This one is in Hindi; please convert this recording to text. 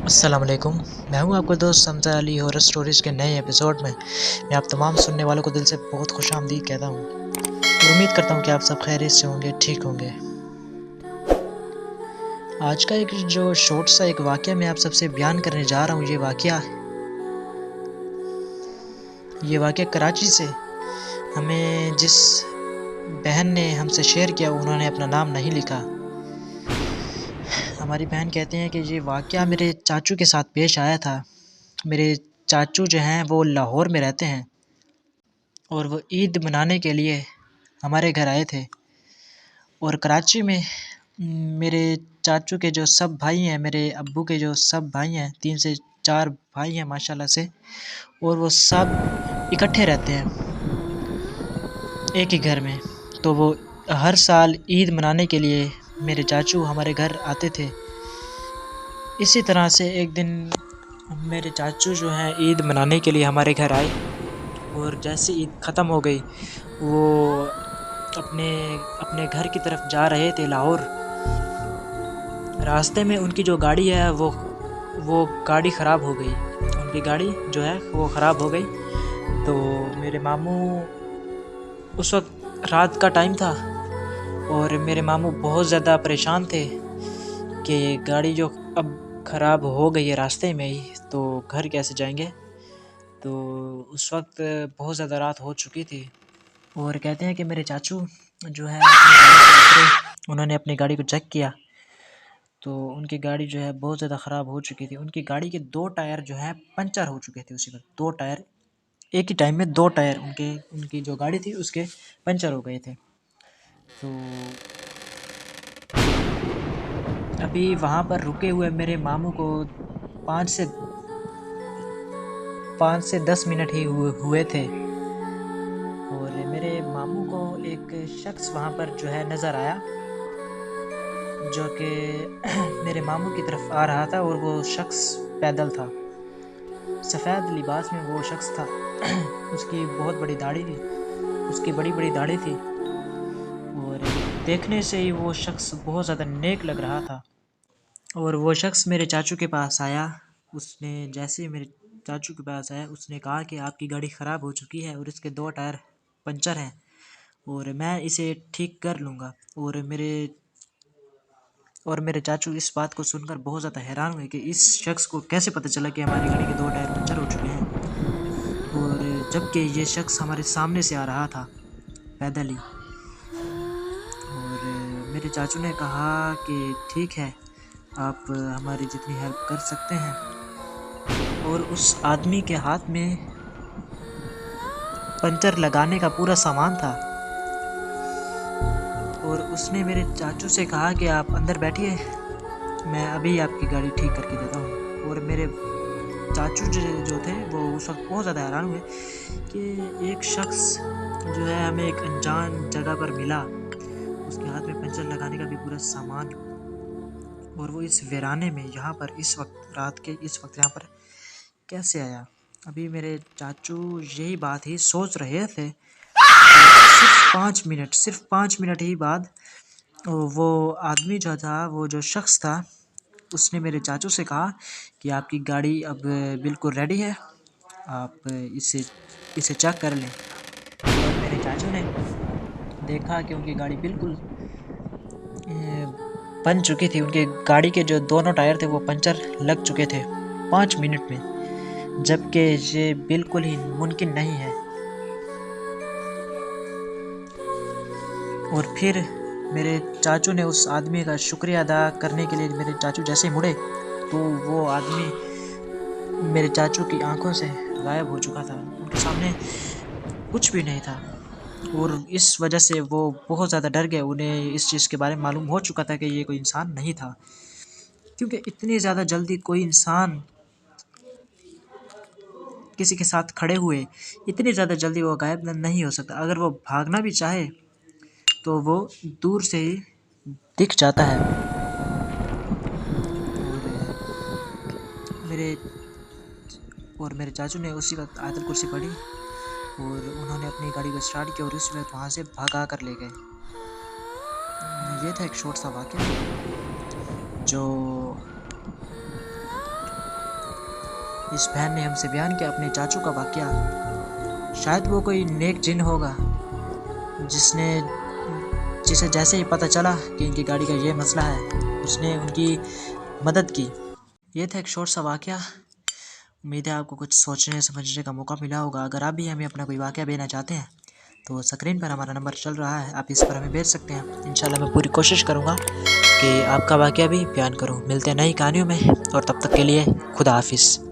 अस्सलाम वालेकुम। मैं हूं आपका दोस्त समज़ा अली हॉरर स्टोरीज़ के नए एपिसोड में। मैं आप तमाम सुनने वालों को दिल से बहुत खुशामदीद कहता हूं और उम्मीद करता हूं कि आप सब खैरियत से होंगे, ठीक होंगे। आज का एक जो शॉर्ट सा एक वाक़या मैं आप सबसे बयान करने जा रहा हूं, ये वाक़या कराची से हमें जिस बहन ने हमसे शेयर किया, उन्होंने अपना नाम नहीं लिखा। हमारी बहन कहते हैं कि ये वाक़या मेरे चाचू के साथ पेश आया था। मेरे चाचू जो हैं वो लाहौर में रहते हैं और वो ईद मनाने के लिए हमारे घर आए थे। और कराची में मेरे चाचू के जो सब भाई हैं, मेरे अब्बू के जो सब भाई हैं, 3 से 4 भाई हैं माशाल्लाह से, और वो सब इकट्ठे रहते हैं एक ही घर में। तो वो हर साल ईद मनाने के लिए मेरे चाचू हमारे घर आते थे। इसी तरह से एक दिन मेरे चाचू जो हैं ईद मनाने के लिए हमारे घर आए और जैसे ईद ख़त्म हो गई, वो अपने अपने घर की तरफ जा रहे थे लाहौर। रास्ते में उनकी जो गाड़ी है वो गाड़ी ख़राब हो गई। उनकी गाड़ी जो है वो ख़राब हो गई। तो मेरे मामू, उस वक्त रात का टाइम था और मेरे मामू बहुत ज़्यादा परेशान थे कि गाड़ी जो अब ख़राब हो गई है रास्ते में ही, तो घर कैसे जाएंगे। तो उस वक्त बहुत ज़्यादा रात हो चुकी थी और कहते हैं कि मेरे चाचू जो है अपनी गाड़ी से उतरे, उन्होंने अपनी गाड़ी को चेक किया तो उनकी गाड़ी जो है बहुत ज़्यादा ख़राब हो चुकी थी। उनकी गाड़ी के 2 टायर जो हैं पंचर हो चुके थे उसी वक्त। 2 टायर, एक ही टाइम में 2 टायर उनकी जो गाड़ी थी उसके पंचर हो गए थे। तो अभी वहाँ पर रुके हुए मेरे मामू को 5 से 10 मिनट ही हुए थे और मेरे मामू को एक शख्स वहाँ पर जो है नज़र आया, जो कि मेरे मामू की तरफ आ रहा था और वो शख्स पैदल था। सफ़ेद लिबास में वो शख्स था। उसकी बहुत बड़ी दाढ़ी थी, उसकी बड़ी-बड़ी दाढ़ी थी और देखने से ही वो शख्स बहुत ज़्यादा नेक लग रहा था। और वो शख्स मेरे चाचू के पास आया। उसने जैसे ही मेरे चाचू के पास आया, उसने कहा कि आपकी गाड़ी ख़राब हो चुकी है और इसके 2 टायर पंचर हैं और मैं इसे ठीक कर लूँगा। और मेरे चाचू इस बात को सुनकर बहुत ज़्यादा हैरान हुए कि इस शख्स को कैसे पता चला कि हमारी गाड़ी के 2 टायर पंचर हो चुके हैं, और जबकि ये शख्स हमारे सामने से आ रहा था पैदल ही। और मेरे चाचू ने कहा कि ठीक है, आप हमारी जितनी हेल्प कर सकते हैं। और उस आदमी के हाथ में पंचर लगाने का पूरा सामान था और उसने मेरे चाचू से कहा कि आप अंदर बैठिए, मैं अभी आपकी गाड़ी ठीक करके देता हूँ। और मेरे चाचू जो थे वो उस वक्त बहुत ज़्यादा हैरान हुए कि एक शख्स जो है हमें एक अनजान जगह पर मिला, उसके हाथ में पंचर लगाने का भी पूरा सामान, और वो इस वीराने में यहाँ पर इस वक्त रात के इस वक्त यहाँ पर कैसे आया। अभी मेरे चाचू यही बात ही सोच रहे थे। सिर्फ 5 मिनट ही बाद वो आदमी जो था, वो जो शख्स था, उसने मेरे चाचू से कहा कि आपकी गाड़ी अब बिल्कुल रेडी है, आप इसे चेक कर लें। और मेरे चाचू ने देखा कि उनकी गाड़ी बिल्कुल बन चुकी थी। उनकी गाड़ी के जो दोनों टायर थे वो पंचर लग चुके थे 5 मिनट में, जबकि ये बिल्कुल ही मुमकिन नहीं है। और फिर मेरे चाचू ने उस आदमी का शुक्रिया अदा करने के लिए, मेरे चाचू जैसे ही मुड़े तो वो आदमी मेरे चाचू की आंखों से गायब हो चुका था। उनके सामने कुछ भी नहीं था और इस वजह से वो बहुत ज़्यादा डर गए। उन्हें इस चीज़ के बारे में मालूम हो चुका था कि ये कोई इंसान नहीं था, क्योंकि इतनी ज़्यादा जल्दी कोई इंसान किसी के साथ खड़े हुए इतनी ज़्यादा जल्दी वो गायब नहीं हो सकता। अगर वो भागना भी चाहे तो वो दूर से ही दिख जाता है। मेरे और मेरे चाचू ने उसी वक्त आयतुल कुर्सी पढ़ी और उन्होंने अपनी गाड़ी को स्टार्ट किया और उस वक्त वहाँ से भगा कर ले गए। ये था एक शॉर्ट सा वाक़या जो इस बहन ने हमसे बयान किया अपने चाचू का वाक़या। शायद वो कोई नेक जिन होगा जिसे जैसे ही पता चला कि इनकी गाड़ी का ये मसला है, उसने उनकी मदद की। ये था एक शॉर्ट सा वाक़या। उम्मीद है आपको कुछ सोचने समझने का मौका मिला होगा। अगर आप भी हमें अपना कोई वाक़या भेजना चाहते हैं तो स्क्रीन पर हमारा नंबर चल रहा है, आप इस पर हमें भेज सकते हैं। इंशाल्लाह मैं पूरी कोशिश करूँगा कि आपका वाक़या भी बयान करूँ। मिलते हैं नई कहानियों में, और तब तक के लिए खुदा हाफिज़।